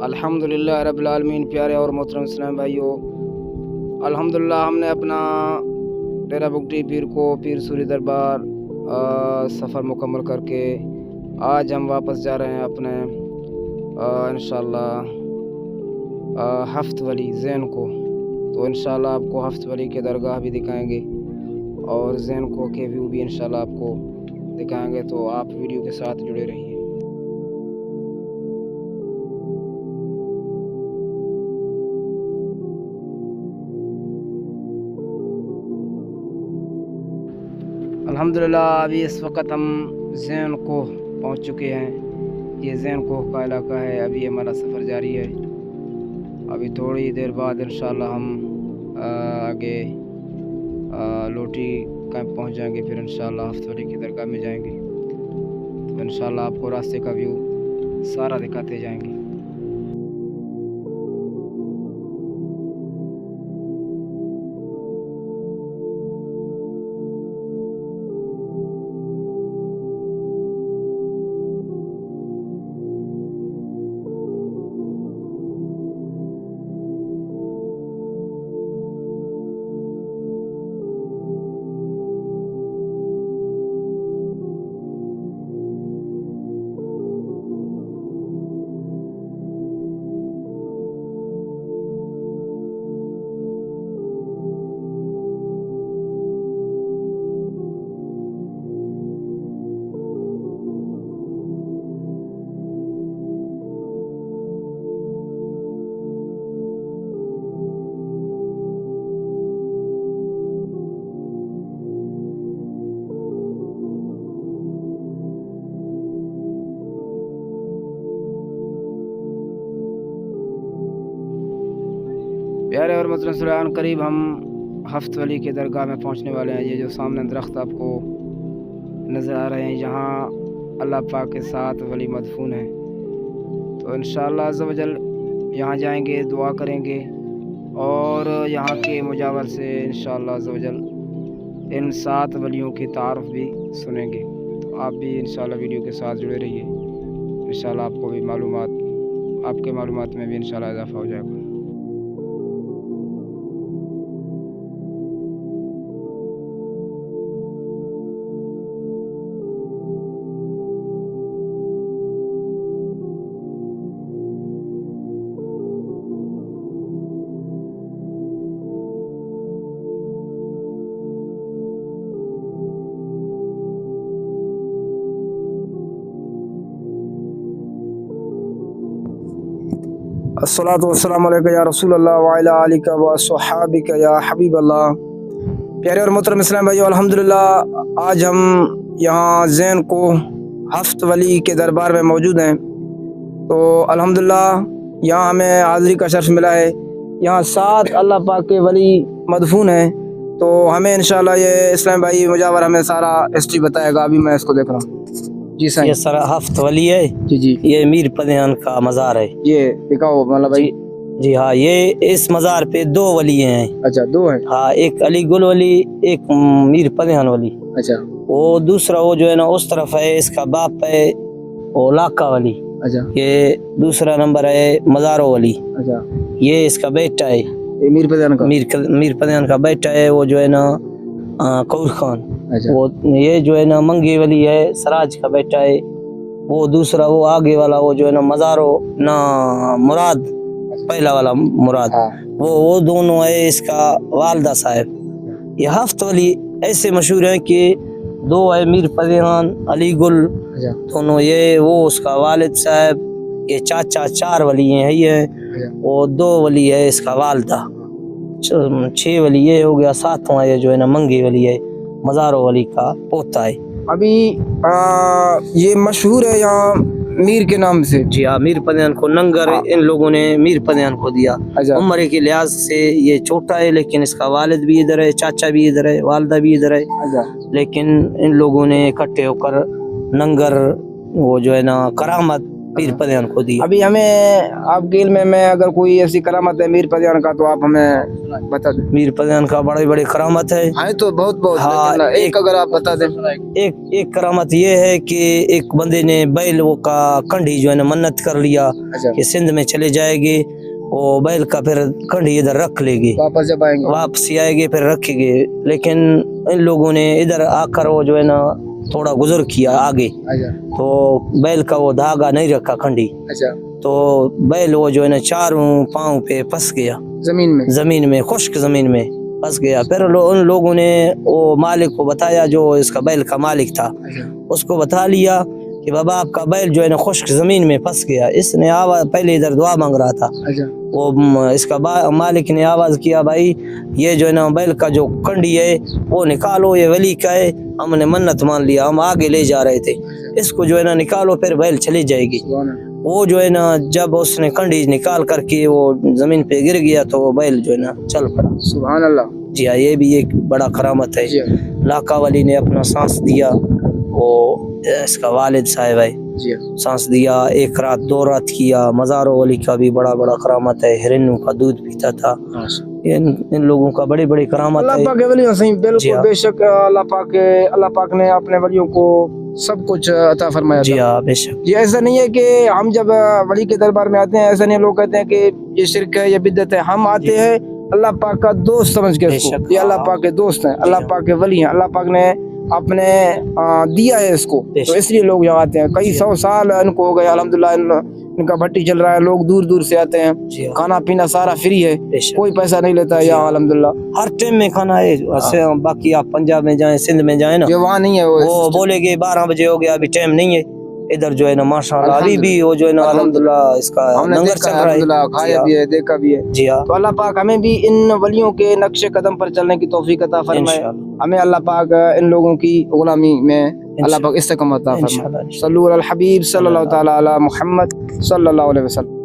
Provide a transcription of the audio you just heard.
अल्हम्दुलिल्लाह रब्बिल आलमीन। प्यारे और मोहतरम इस्लाम भाइयों, अल्हम्दुलिल्लाह हमने अपना डेरा बुगटी पीर को पीर सूरी दरबार सफ़र मुकम्मल करके आज हम वापस जा रहे हैं अपने इंशाअल्लाह हफ्त वली ज़ैन को। तो इंशाअल्लाह आपको हफ्त वली के दरगाह भी दिखाएंगे और ज़ैन को के व्यू भी इंशाअल्लाह आपको दिखाएंगे। तो आप वीडियो के साथ जुड़े रहिए। अल्हम्दुलिल्लाह अभी इस वक्त हम ज़ैन कोह पहुंच चुके हैं। ये ज़ैन कोह का इलाका है। अभी हमारा सफ़र जारी है। अभी थोड़ी देर बाद इंशाअल्लाह हम आगे लोटी कैंप पहुंच जाएंगे। फिर इंशाअल्लाह हफ्त वली की दरगाह में जाएंगे। तो इंशाअल्लाह आपको रास्ते का व्यू सारा दिखाते जाएंगे। प्यारे और मोहतरम सलाम, करीब हम हफ्त वली के दरगाह में पहुंचने वाले हैं। ये जो सामने दरख्त आपको नज़र आ रहे हैं, यहाँ अल्लाह पाक के साथ वली मदफून है। तो इंशाअल्लाह अज़्ज़ व जल यहाँ जाएंगे, दुआ करेंगे और यहाँ के मुजावर से इंशाअल्लाह अज़्ज़ व जल इन 7 वलियों की तारुफ भी सुनेंगे। तो आप भी इंशाअल्लाह वीडियो के साथ जुड़े रहिए। इंशाअल्लाह आपको भी आपके मालूमात में भी इंशाअल्लाह इजाफ़ा हो जाएगा। अस्सलातु वस्सलामु अलैका या रसूल अल्लाह व अला आलिका व अस्हाबिका या हबीब अल्लाह। प्यारे और मोहतरम इस्लाम भाइयों, अल्हम्दुलिल्लाह आज हम यहाँ ज़ैन को हफ्त वली के दरबार में मौजूद हैं। तो अल्हम्दुलिल्लाह यहाँ हमें हाज़िरी का शर्फ मिला है। यहाँ 7 अल्लाह पाक के वली मदफून हैं। तो हमें इंशाअल्लाह ये इस्लाम भाई मुजावर हमें सारा हिस्ट्री बताएगा। अभी मैं इसको देख रहा हूँ। जी सर, ये सर हफ्त वली है। जी ये मीर पदियान का मज़ार है। ये दिखाओ मतलब भाई। जी हाँ, ये इस मज़ार पे 2 वली हैं। अच्छा, 2 हैं। हाँ, एक अली गुल वली, एक मीर पदियान वली। अच्छा, वो दूसरा वो जो है ना उस तरफ है, इसका बाप है वो लाका वली। अच्छा, ये दूसरा नंबर है मज़ारो वली। अच्छा, ये इसका बेटा है, ये मीर पदियान का बेटा है। वो जो है ना कौर खान। अच्छा, वो ये जो है ना मंगी वली है, सराज का बेटा है। वो दूसरा वो आगे वाला वो जो है ना मज़ारो ना मुराद, पहला वाला मुराद। हाँ। वो दोनों है इसका वालदा साहब। ये हफ्त वली ऐसे मशहूर है कि 2 है मीर पदियान अली गुल दोनों, ये वो उसका वालिद साहब। ये चाचा 4 वली हैं। ये वो 2 वली है इसका वालदा। 6 वली ये हो गया। 7वां ये जो है ना मंगी वली है, मज़ारो वली का पोता है। अभी ये मशहूर है यहाँ मीर के नाम से। जी हाँ, मीर पदियान को नंगर इन लोगों ने मीर पदियान को दिया। उम्र के लिहाज से ये छोटा है, लेकिन इसका वालिद भी इधर है, चाचा भी इधर है, वालदा भी इधर है। लेकिन इन लोगों ने इकट्ठे होकर नंगर वो जो है ना करामत पीर पदियान को दिया। अभी हमें आपके इल्म में अगर कोई ऐसी करामत है मीर पदियान का तो आप हमें बता दें। मीर पदियान का बड़ी बड़ी करामत है तो बहुत बहुत हाँ, एक अगर आप बता दें। एक करामत ये है कि एक बंदे ने बैल वो का कंढी जो है ना मन्नत कर लिया कि सिंध में चले जाएंगे, वो बैल का फिर कंढी इधर रख लेगी, वापस जब आएंगे वापसी आएंगे फिर रखेंगे। लेकिन इन लोगों ने इधर आकर वो जो है ना थोड़ा गुजर किया आगे, तो बैल का वो धागा नहीं रखा कंढी, तो बैल वो जो है ना चारों पाँव पे फंस गया जमीन में खुश्क जमीन में फंस गया। फिर उन लोगों ने वो मालिक को बताया, जो इसका बैल का मालिक था उसको बता लिया कि बाबा आपका बैल जो है ना खुश्क जमीन में फंस गया। इसने आवाज पहले इधर दुआ मांग रहा था, वो इसका मालिक ने आवाज किया, भाई ये जो है ना बैल का जो कंडी है वो निकालो, ये वली का है, हमने मन्नत मान लिया, हम आगे ले जा रहे थे, इसको जो है ना निकालो फिर बैल चली जाएगी। वो जो है ना जब उसने कंडी निकाल करके वो जमीन पे गिर गया तो वो बैल जो है ना चल पड़ा। सुभान अल्लाह। जी हाँ, ये भी एक बड़ा करामत है। लाका वली ने अपना सांस दिया, वो इसका वालिद साहिब है, सांस दिया, एक रात 2 रात किया। मज़ारो वली का भी बड़ा बड़ा करामत है, हिरनों का दूध पीता था। इन लोगों का बड़ी बड़ी करामत है। अल्लाह पाक के वलियों से बिल्कुल बेशक अल्लाह पाक ने अपने वलियों को सब कुछ अता फरमाया। जी हाँ बेशक। ये ऐसा नहीं है कि हम जब वली के दरबार में आते हैं, ऐसा नहीं लोग कहते हैं कि ये शिरक है, ये बिदअत है। हम आते हैं अल्लाह पाक का दोस्त समझ के, ये अल्लाह पाक के दोस्त हैं, अल्लाह पाक के वली हैं, अल्लाह पाक ने अपने दिया है इसको, तो इसलिए लोग यहाँ आते हैं। कई 100 साल इनको हो गए अल्हम्दुलिल्लाह, इनका भट्टी चल रहा है, लोग दूर दूर से आते हैं, खाना पीना सारा फ्री है, कोई पैसा नहीं लेता है यहाँ अल्हम्दुलिल्लाह। हर टाइम में खाना है। बाकी आप पंजाब में जाएं, सिंध में जाएं ना, जो वहाँ नहीं है वो बोलेंगे 12 बजे हो गया, अभी टाइम नहीं है। इधर जो है ना माशाल्लाह अभी भी वो जो है ना अल्हम्दुलिल्लाह इसका लंगर चल रहा है, खाया भी है, देखा भी है। जी हाँ। तो अल्लाह पाक हमें भी इन वलियों के नक्शे कदम पर चलने की तौफीक अता फरमाए। हमें अल्लाह पाक इन लोगों की गुलामी में अल्लाह पाक इस्तक़ामत अता फरमाए। सल्लल्लाहु अलैहि हबीब सल्लल्लाहु तआला अला मुहम्मद सल्लल्लाहु अलैहि वसल्लम।